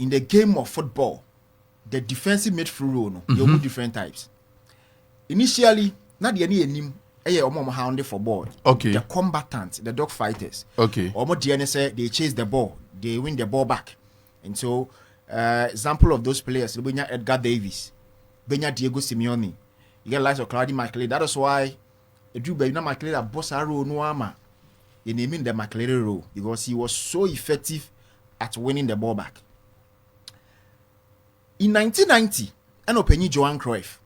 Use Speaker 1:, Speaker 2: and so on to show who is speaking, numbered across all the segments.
Speaker 1: in the game of football, the defensive midfield role, no, you have different types. Initially, not the any hounded for ball.
Speaker 2: Okay.
Speaker 1: The combatants, the dog fighters.
Speaker 2: Okay.
Speaker 1: They chase the ball, they win the ball back. And so, example of those players, Benya Edgar Davis, Benya Diego Simeone, you get likes of Claudio McLeod. That is why you know McLeod a boss role no ama. You naming the McLeod role because he was so effective at winning the ball back. In 1990, Penny Johan Cruyff,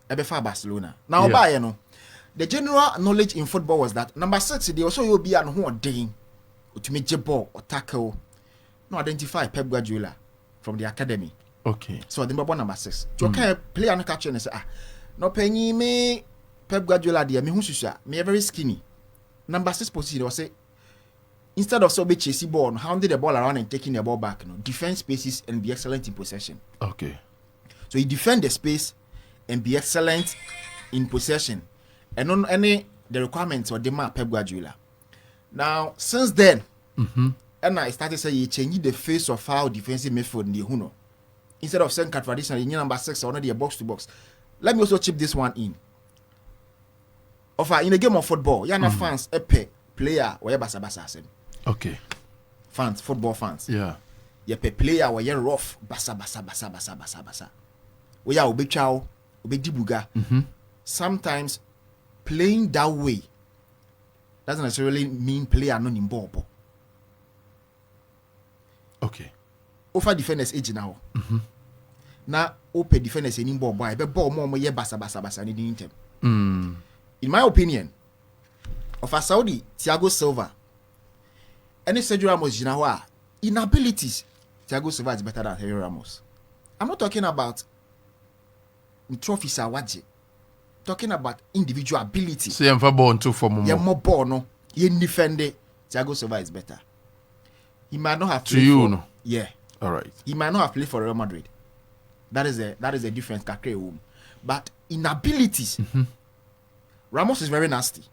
Speaker 1: Ebefa Barcelona. Now, by you know, the general knowledge in football was that number 6, they also will be an who are doing to make ball or tackle. No, identify Pep Guardiola from the academy.
Speaker 2: Okay.
Speaker 1: So the number 6. So okay, play and catch and say, no Penny me Pep Guardiola dear me who's me very skinny. Number 6 position was say instead of so be chasing ball, hounding the ball around and taking the ball back, defend spaces and be excellent in possession.
Speaker 2: Okay.
Speaker 1: So he defend the space and be excellent in possession. And on any the requirements or demand Pep Guardiola. Now, since then, and I started saying you change the face of how defensive midfield in the Huno. Instead of saying traditionally number 6 or a box to box. Let me also chip this one in. In a game of football, you are fans, a player or basa.
Speaker 2: Okay.
Speaker 1: Fans, football fans.
Speaker 2: Yeah.
Speaker 1: You a player where you're rough, basa. We are obe chow, obe dibuga. Sometimes playing that way doesn't necessarily mean player not in ball.
Speaker 2: Okay.
Speaker 1: Offer defenders age now. Now, open defenders in ball boy, but ball more ye basa in them. In my opinion, of a Saudi Thiago Silva, any Sergio Ramos Jinawa inabilities, Thiago Silva is better than Sergio Ramos. I'm not talking about trophies are waji. Talking about individual ability.
Speaker 2: So you're born too for more.
Speaker 1: You're more born, no. You defend it. Thiago Silva is better. He might not have played
Speaker 2: to you,
Speaker 1: for,
Speaker 2: no.
Speaker 1: Yeah.
Speaker 2: All right.
Speaker 1: He might not have played for Real Madrid. That is a difference. But inabilities, Ramos is very nasty.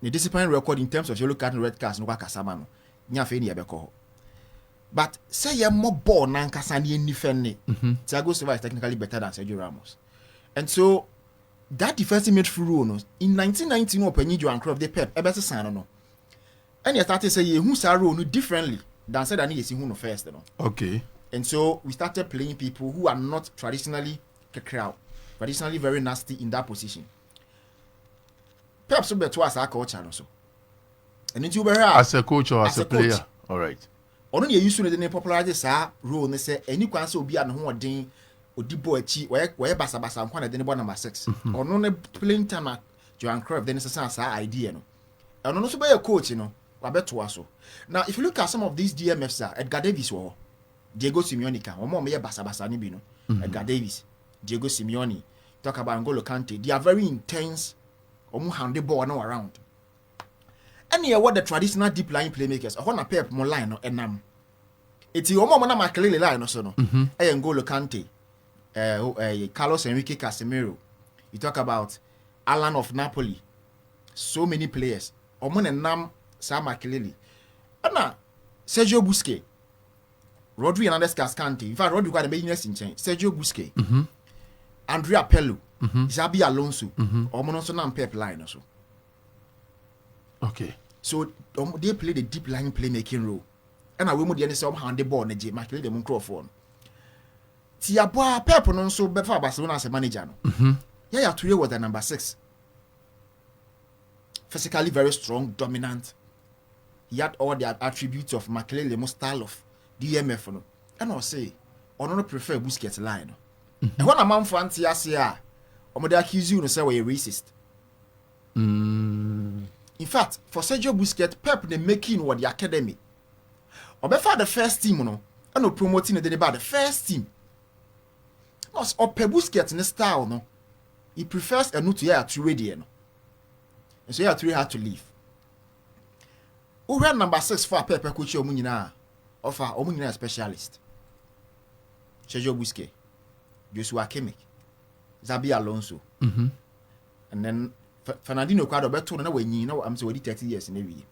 Speaker 1: The discipline record in terms of yellow card and red cards, no kasama no. Nyafe ni abeko. But say you're more born than Kasani and defend. Thiago Silva is technically better than Sergio Ramos. And so that defensive midfield role in 1919 Penny Johan Cruyff the Pep ebese san no. And you started saying who sa role differently than said that you see who no first no.
Speaker 2: Okay.
Speaker 1: And so we started playing people who are not traditionally very nasty in that position. Pep so better as a coach also. And then you
Speaker 2: as a coach or as a player.
Speaker 1: Coach.
Speaker 2: All right.
Speaker 1: Ono ye used to the popularize sa role ne say any kwan say obi an ho odin odibo achi we basa nkwa na de ne number 6. Ono ne playing time at Johan Cruyff then say sa idea no. Ono no so be a coach no, wa beto aso. Now if you look at some of these DMFs Edgar Davis wo Diego Simeone kan omo me basa ni bi no. Edgar Davis, Diego Simeone, talk about N'Golo Kante. They are very intense. Omo hand the ball no around. And here what the traditional deep line playmakers. I want to Pep more line no enam. It's omo na makelele line no so no. N'Golo Kante, Carlos Enrique Casemiro. You talk about Alan of Napoli. So many players. Omo na nam sa makelele. Ana Sergio Busquets. Rodri and Andres Cascante. In fact, Rodri got a business in change. Sergio Busquets. Andrea Pirlo. Xabi Alonso. Omonoso na Pep line also.
Speaker 2: Okay.
Speaker 1: So they play the deep line playmaking role. And I will move the NSL hand the ball neje makele the microphone. Tiaboa Pep no so before Barcelona as a manager no. Yeah, Toure was the number 6. Physically very strong, dominant. He had all the attributes of Makelele style of DMF no. And I say, I don't prefer Busquets line. And when a man for anti-ACA, or they accuse you to say we're racist. In fact, for Sergio Busquets, Pep they making what the academy. Or before the first team, no, and no promoting the first team. Because or Pep Busquets in the style, no, he prefers a new to year to radio, no. And so you had to leave. Who ran number 6 for Pep coach Omunina, offer Omunina specialist. Sergio Busquets, Joshua Kimmich, Xabi Alonso, and then Fernandinho Quadro beto na we nyi na am say we 30 years in every.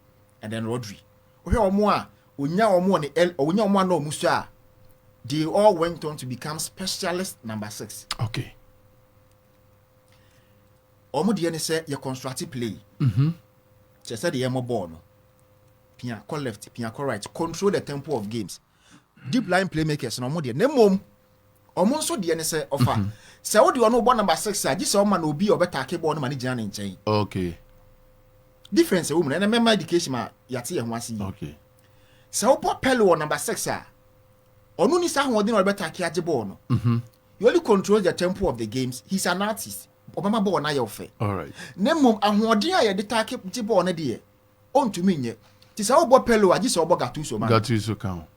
Speaker 1: And then Rodri. We hear more onya omo ne onya omo na omuso a they all went on to become specialist number 6.
Speaker 2: Okay.
Speaker 1: Omo de ne say your constructive play. She said the emo ball no. Pia call left, pia call right, control the tempo of games. Deep line playmakers no omo de ne mom. Omo nso de ne say offer. Say wo de ono ball number 6 a gise omo na obi obetake ball no ma ne gina ne nchen.
Speaker 2: Okay.
Speaker 1: Difference e wo mu na member education ma yate ye ho ase.
Speaker 2: Okay.
Speaker 1: Say wo pop pelo number 6 a onu ni sa ho de no obetake age ball no. You only control the tempo of the games. He's an artist. Obama ball na your fair.
Speaker 2: All right.
Speaker 1: Nemo ahoɔden a yɛde take gye ball na de ontumi nye. Ti sa wo bɔ pelo a gye obo Gattuso man.
Speaker 2: Gattuso kan.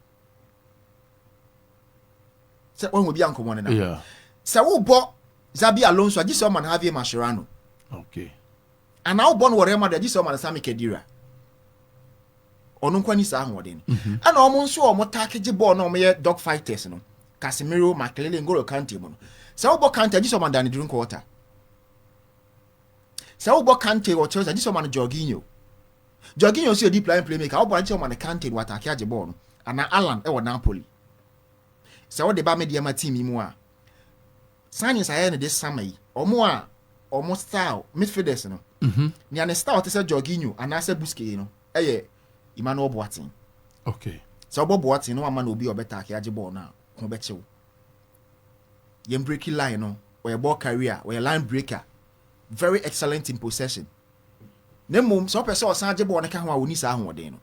Speaker 1: Se won obi ankomo ne na.
Speaker 2: Yeah.
Speaker 1: Se wo bɔ Xabi Alonso a gye o man Javier Mascherano.
Speaker 2: Okay.
Speaker 1: Ana wo bɔ no wore ma de gye o man Sami Khedira. Ono kwani sa ahoɔden. Ana omo nso omo take gye ball na omo ye dog fighters no. Casemiro, Makelele, N'Golo Kante mo no. Se wo bɔ Kante gye o man Danny Drinkwater. Se wo bɔ Kante o Chelsea gye o man Jorginho. Jorginho so deep line playmaker. Wo bɔ gye o man Kante no attack age ball no. Ana Alan e wo Napoli. Se wo de ba media ma team mu a. Sanis aye ne this summer yi. Omo style midfielders no. Ni an style te se Jorginho ana se Busquets no. Eye Emmanuel Boateng.
Speaker 2: Okay.
Speaker 1: Se wo bɔ Boateng no ama na obi obetake age ball na ko be chew. Yem breaking line no. Or your ball carrier, or your line breaker. Very excellent in possession. Nemum so person osan ball na ka ho a woni sa ahoden no.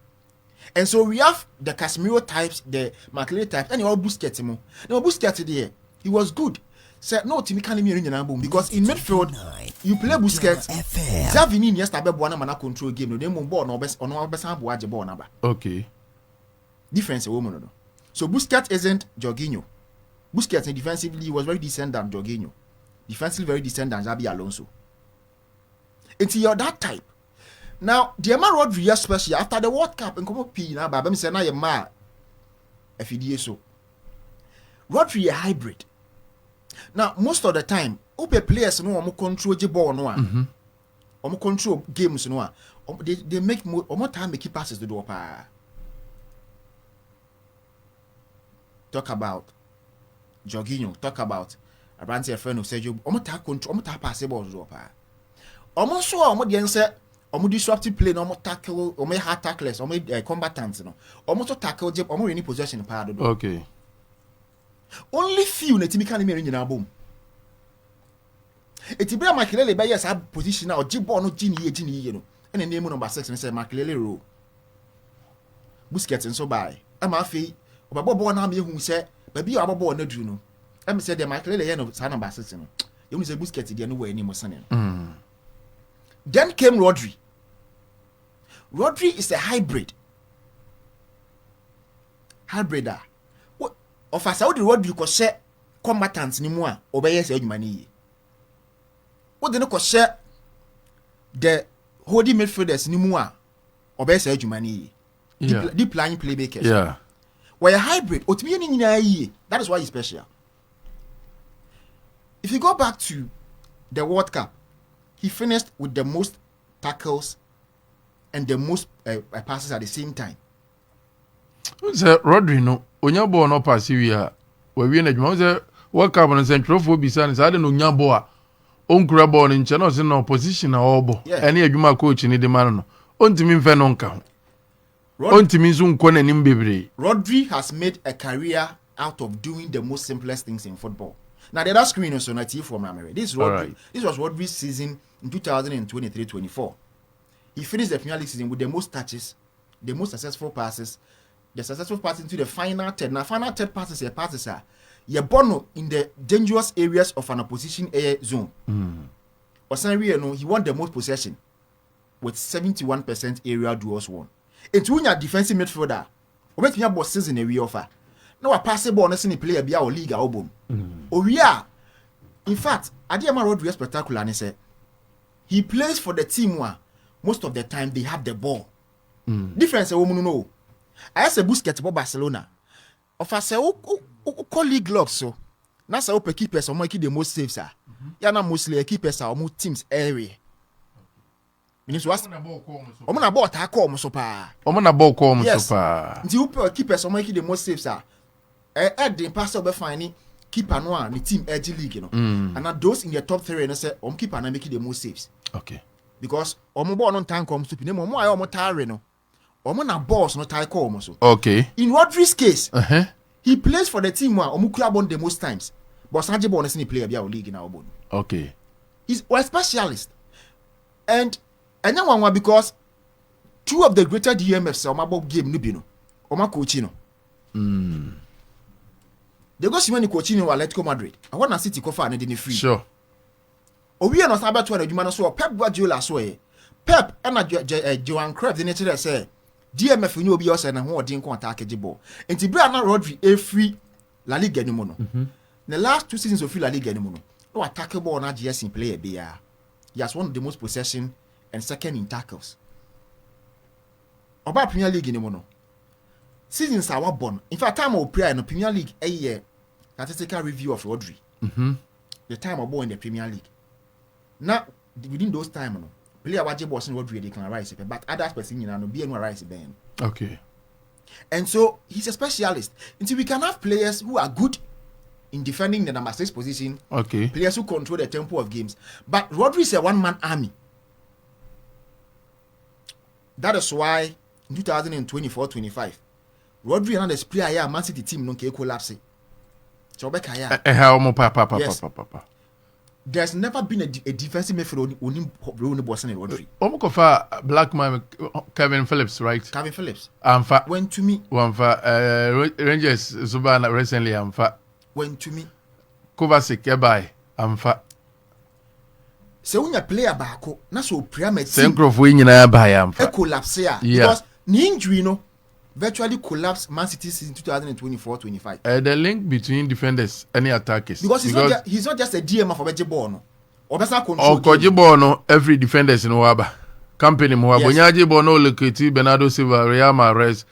Speaker 1: And so we have the Casemiro types, the Makelele types, and all Busquets mo. Now Busquets there, he was good. Said no Timmy can me nyina boom because in midfield you play Busquets. Xavi ni yes tabe ball na mana control game no. Nemum ball no best ono best ball age ball na ba.
Speaker 2: Okay.
Speaker 1: Difference woman no. So Busquets isn't Jorginho. Busquets defensively was very decent than Jorginho. Defensively very decent than Xabi Alonso. It's you're that type. Now, the Emma Rodri especially after the World Cup and come up na ba me say na ye ma afidie so. Rodri a hybrid. Now, most of the time, ope players no omo control the ball no a. Omo control games no a. They make more time make passes to do pa. Talk about Jorginho, talk about Abrantes friend of Sergio. Omo ta control, omo ta pass balls do pa. Omo so omo de nse omo disruptive play no omo tackle, omo hard tacklers, omo combatants no. Omo to tackle je omo any possession pa do.
Speaker 2: Okay.
Speaker 1: Only few na timi kan me nyina bom. Eti bra Makelele be yes position na o je ball no gini ye no. Ene name number 6 na say Makelele row. Busquets nso bai. Ama afei obabo ball na me hu say ba bi obabo na duru no. Em say the Makelele ye no sa number 6 no. You say Busquets dey no way any mo sane. Then came Rodri. Rodri is a hybrid. Hybrider. Of us how the Rodri ko share combatants ni mu a obeye say adwuma ni yi. What de no ko share the holding midfielders ni mu a obeye say adwuma ni yi. Deep line playmakers.
Speaker 2: Yeah.
Speaker 1: Why a hybrid? Otimi ni nyina yi. That is why he's special. If you go back to the World Cup, he finished with the most tackles and the most passes at the same time.
Speaker 2: Sir Rodri no onya ball no pass we na djuma say World Cup no central for bisa ni say no nya ball a onkura ball ni nche no say no position na obo ene adwuma coach ni de man no ontimi mfe no nka ho ontimi nso nko na nim bebre.
Speaker 1: Rodri has made a career out of doing the most simplest things in football. Now the other screen is on a TV from America. This is Rodri. Right. This was Rodri's season in 2023-24. He finished the Premier League season with the most touches, the most successful passes, the successful pass into the final third. Now final third passes are you're born in the dangerous areas of an opposition air zone. He won the most possession with 71% area duels won. It's when you're defensive midfielder, or make me about season a offer. No a pass ball na sini player bia o league album. Oria. In fact, Adiyama Rodri spectacular and say he plays for the team where most of the time they have the ball. Difference a woman know. I say Busquets for Barcelona. Of us say call league locks so. Na say open keepers or make the most saves are. Ya na mostly keepers are more teams area. means was omo na ball ta call mo so pa
Speaker 2: omo na ball call mo so pa
Speaker 1: nti who keepers omo make the most saves are the pastor be finding keeper no a the team edge league and those in the top 3 and say keeper na make the most saves.
Speaker 2: Okay.
Speaker 1: Because omo ball no time come to pin omo ayo omo tire no omo na balls no tie call omo so.
Speaker 2: Okay.
Speaker 1: In Rodri's case, he plays for the team where omo kura ball the most times. But Sanji ball no player be our league in our ball.
Speaker 2: Okay.
Speaker 1: He's a specialist. And one because 2 of the greater DMFs omo ball game no be no. Omo coach no. They go see when coach in Atletico Madrid. I want to City go for and they free.
Speaker 2: Sure.
Speaker 1: Obi no sabe to na dwuma no so Pep Guardiola so e. Pep and Johan Cruyff the nature say DMF ni obi o say na ho odin ko attack ball. Enti bra na Rodri e free La Liga ni mo no. The last 2 seasons of free La Liga ni mo no. No attack ball na GS in player be ya. He has one of the most possession and second in tackles. Oba Premier League ni mo no. Seasons are born. In fact, time of prayer in the Premier League a year statistical review of Rodri. The time of born in the Premier League. Now within those time, no player waje boss in Rodri they can rise, but others person you know be no rise ben.
Speaker 2: Okay.
Speaker 1: And so he's a specialist. Until we can have players who are good in defending the number 6 position.
Speaker 2: Okay.
Speaker 1: Players who control the tempo of games. But Rodri is a one-man army. That is why in 2024-25. Rodri and the player here, Man City team no collapse. So
Speaker 2: papa.
Speaker 1: There's never been a defensive midfielder who boss in Rodri.
Speaker 2: Omokofa black man Kevin Phillips, right?
Speaker 1: Kevin Phillips.
Speaker 2: Amfa
Speaker 1: went to me.
Speaker 2: Rangers Subana recently amfa.
Speaker 1: Went to me.
Speaker 2: Kovacic ebai amfa.
Speaker 1: So when you player baako na so pyramid
Speaker 2: team. Senkrofo nyina ba ya amfa.
Speaker 1: Collapse ya because the injury no virtually collapsed Man City season 2024-25.
Speaker 2: The link between defenders and attackers.
Speaker 1: Because he's not just a DM for beje ball no. Obesa control.
Speaker 2: O koji ball no every defenders no waba. Company mo waba. Nyaji ball no Leketi, Bernardo Silva, Real Mahrez,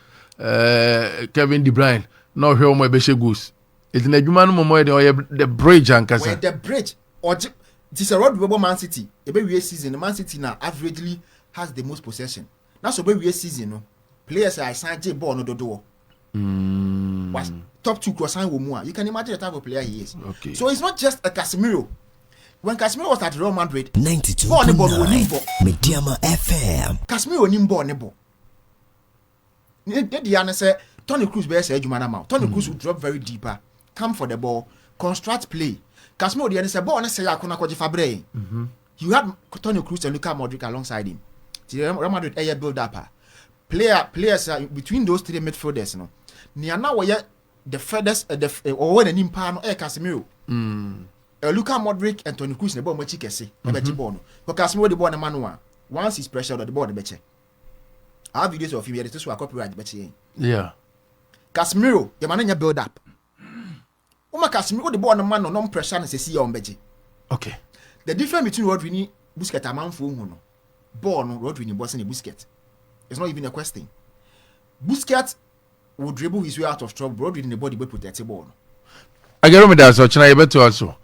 Speaker 2: Kevin De Bruyne. No hwe mo ebehye goals. It na adwuma no mo the bridge ankasa.
Speaker 1: Where the bridge or this a road we Man City. Ebe we season Man City now averagely has the most possession. Now so be we season no. Players are signed ball no dodo. Was top 2 crossing Womua. You can imagine the type of player he is.
Speaker 2: Okay.
Speaker 1: So it's not just a Casemiro. When Casemiro was at Real Madrid,
Speaker 3: 92.9 Mediama FM.
Speaker 1: Casemiro nimbo nebo. The say Toni Kroos be say Jumana ma. Toni Kroos will drop very deeper, come for the ball, construct play. Casemiro the say ball na say akona kwaje fabre. You had Toni Kroos and Luka Modric alongside him. Real Madrid air build up. Players between those 3 midfielders, no. Niana were the furthest or when an impano Casemiro. Luka Modric and Toni Kroos the ball much kese. Ball. But Casemiro the ball na manual. Once he's pressured the ball the better. I have videos of him here. This is what copyright better.
Speaker 2: Yeah.
Speaker 1: Casemiro the man build up. Uma Casemiro the ball na man no pressure na see on beje.
Speaker 2: Okay.
Speaker 1: The difference between Rodri ni Busquets amanfo hu no. Ball no Rodri ni boss ni Busquets. It's not even a question. Busquets will dribble his way out of trouble. Rodri in the body will protect the ball.
Speaker 2: I get me that so China you better also.